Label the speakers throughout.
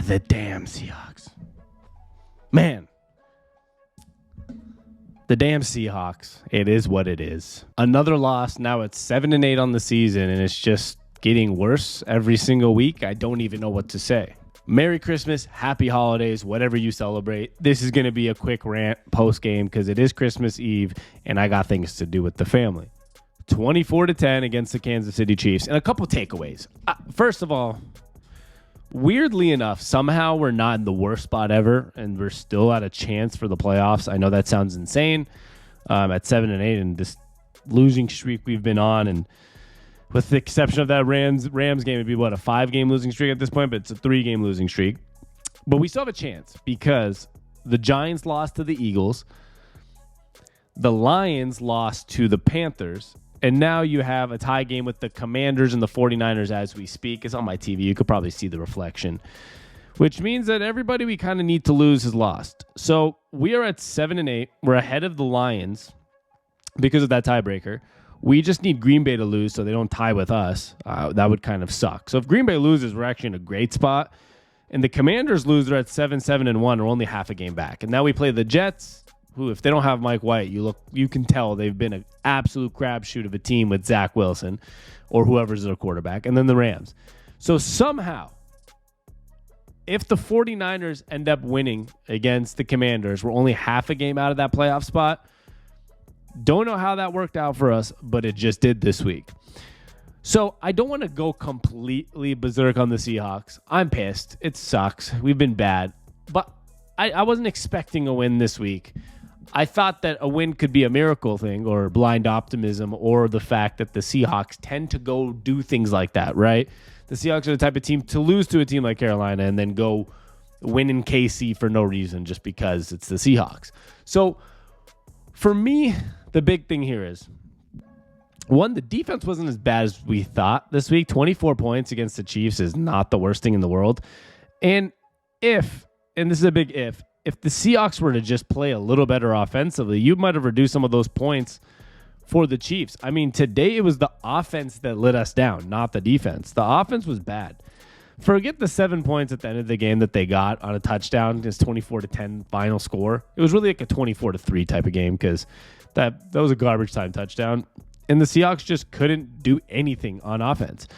Speaker 1: The damn Seahawks. Man. The damn Seahawks. It is what it is. Another loss. Now it's 7-8 on the season, and it's just getting worse every single week. I don't even know what to say. Merry Christmas, happy holidays, whatever you celebrate. This is going to be a quick rant post-game because it is Christmas Eve, and I got things to do with the family. 24-10 against the Kansas City Chiefs, and a couple takeaways. First of all, weirdly enough, somehow we're not in the worst spot ever, and we're still at a chance for the playoffs. I know that sounds insane at 7-8, and this losing streak we've been on, and with the exception of that Rams game, it'd be, what, a 5-game losing streak at this point, but it's a 3-game losing streak. But we still have a chance because the Giants lost to the Eagles, the Lions lost to the Panthers, and now you have a tie game with the Commanders and the 49ers as we speak. It's on my TV. You could probably see the reflection, which means that everybody we kind of need to lose has lost. So we are at 7-8. We're ahead of the Lions because of that tiebreaker. We just need Green Bay to lose so they don't tie with us. That would kind of suck. So if Green Bay loses, we're actually in a great spot. And the Commanders lose, they're at 7-7-1. We're only half a game back. And now we play the Jets, who, if they don't have Mike White, you can tell they've been an absolute crapshoot of a team with Zach Wilson or whoever's their quarterback. And then the Rams. So somehow, if the 49ers end up winning against the Commanders, we're only half a game out of that playoff spot. Don't know how that worked out for us, but it just did this week. So I don't want to go completely berserk on the Seahawks. I'm pissed. It sucks. We've been bad. But I wasn't expecting a win this week. I thought that a win could be a miracle thing or blind optimism or the fact that the Seahawks tend to go do things like that, right? The Seahawks are the type of team to lose to a team like Carolina and then go win in KC for no reason just because it's the Seahawks. So for me, the big thing here is, one, the defense wasn't as bad as we thought this week. 24 points against the Chiefs is not the worst thing in the world. And this is a big if the Seahawks were to just play a little better offensively, you might have reduced some of those points for the Chiefs. I mean, today it was the offense that let us down, not the defense. The offense was bad. Forget the 7 points at the end of the game that they got on a touchdown, just 24-10 final score. It was really like a 24-3 type of game because that was a garbage time touchdown. And the Seahawks just couldn't do anything on offense.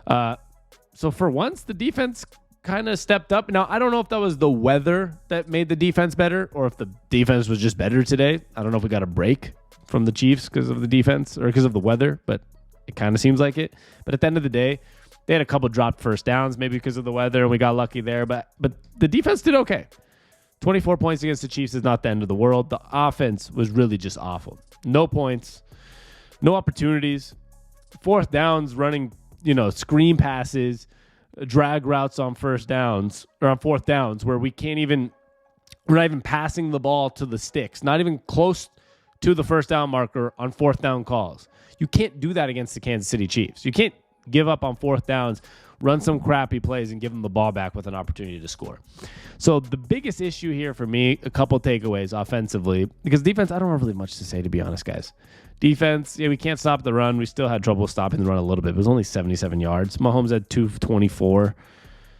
Speaker 1: So for once, the defense kind of stepped up. Now, I don't know if that was the weather that made the defense better or if the defense was just better today. I don't know if we got a break from the Chiefs because of the defense or because of the weather, but it kind of seems like it. But at the end of the day, they had a couple dropped first downs, maybe because of the weather, and we got lucky there. But the defense did okay. 24 points against the Chiefs is not the end of the world. The offense was really just awful. No points, no opportunities, fourth downs running, screen passes, drag routes on first downs or on fourth downs where we're not even passing the ball to the sticks, not even close to the first down marker on fourth down calls. You can't do that against the Kansas City Chiefs. You can't give up on fourth downs, run some crappy plays, and give them the ball back with an opportunity to score. So the biggest issue here for me, a couple takeaways offensively, because defense, I don't have really much to say, to be honest, guys. Defense, we can't stop the run. We still had trouble stopping the run a little bit. It was only 77 yards. Mahomes had 224.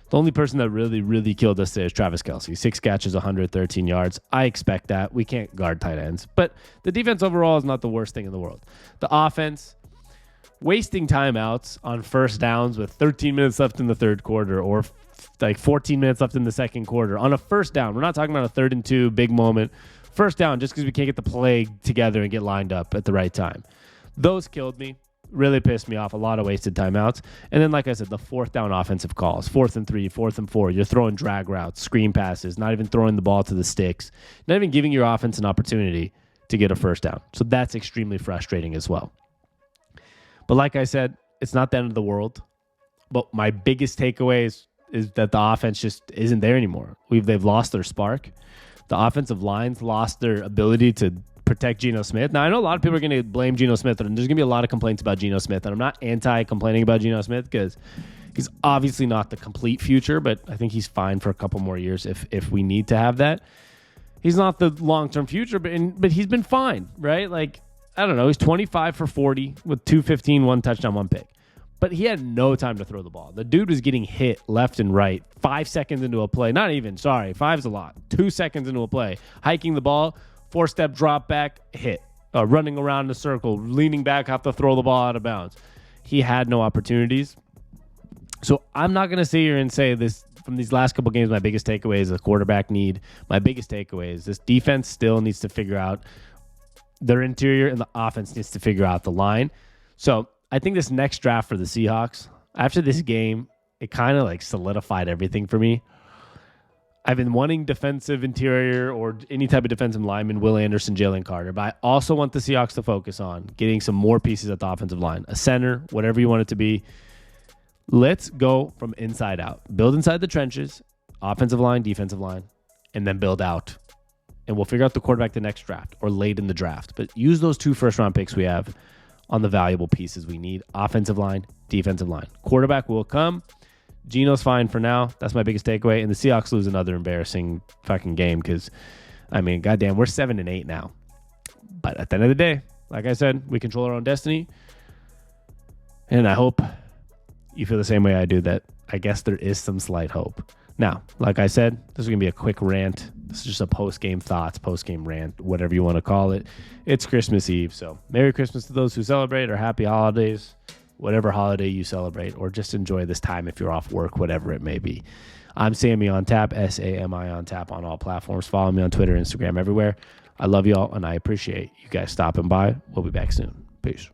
Speaker 1: The only person that really, really killed us there is Travis Kelce. 6 catches, 113 yards. I expect that. We can't guard tight ends. But the defense overall is not the worst thing in the world. The offense, wasting timeouts on first downs with 13 minutes left in the third quarter or like 14 minutes left in the second quarter on a first down. We're not talking about a 3rd and 2 big moment. First down just because we can't get the play together and get lined up at the right time. Those killed me. Really pissed me off. A lot of wasted timeouts. And then, like I said, the fourth down offensive calls. 4th and 3, 4th and 4. You're throwing drag routes, screen passes, not even throwing the ball to the sticks, not even giving your offense an opportunity to get a first down. So that's extremely frustrating as well. But like I said, it's not the end of the world. But my biggest takeaway is that the offense just isn't there anymore. They've lost their spark. The offensive lines lost their ability to protect Geno Smith. Now, I know a lot of people are going to blame Geno Smith, and there's going to be a lot of complaints about Geno Smith. And I'm not anti-complaining about Geno Smith because he's obviously not the complete future, but I think he's fine for a couple more years if we need to have that. He's not the long-term future, but he's been fine, right? Like, I don't know. He's 25 for 40 with 215, 1 touchdown, 1 pick. but he had no time to throw the ball. The dude was getting hit left and right 5 seconds into a play. Not even, sorry, 5's a lot. 2 seconds into a play. Hiking the ball, 4-step drop back, hit. Running around in a circle, leaning back, have to throw the ball out of bounds. He had no opportunities. So I'm not going to sit here and say this from these last couple games, my biggest takeaway is the quarterback need. My biggest takeaway is this defense still needs to figure out their interior, and the offense needs to figure out the line. So I think this next draft for the Seahawks, after this game, it kind of like solidified everything for me. I've been wanting defensive interior or any type of defensive lineman, Will Anderson, Jalen Carter, but I also want the Seahawks to focus on getting some more pieces at the offensive line, a center, whatever you want it to be. Let's go from inside out. Build inside the trenches, offensive line, defensive line, and then build out. And we'll figure out the quarterback the next draft or late in the draft. But use those 2 first-round picks we have on the valuable pieces we need. Offensive line, defensive line. Quarterback will come. Geno's fine for now. That's my biggest takeaway. And the Seahawks lose another embarrassing fucking game because, I mean, goddamn, we're 7-8 now. But at the end of the day, like I said, we control our own destiny. And I hope you feel the same way I do, that I guess there is some slight hope. Now, like I said, this is going to be a quick rant. This is just a post-game thoughts, post-game rant, whatever you want to call it. It's Christmas Eve, so Merry Christmas to those who celebrate, or Happy Holidays, whatever holiday you celebrate, or just enjoy this time if you're off work, whatever it may be. I'm Sammy on tap, SAMI on tap on all platforms. Follow me on Twitter, Instagram, everywhere. I love y'all, and I appreciate you guys stopping by. We'll be back soon. Peace.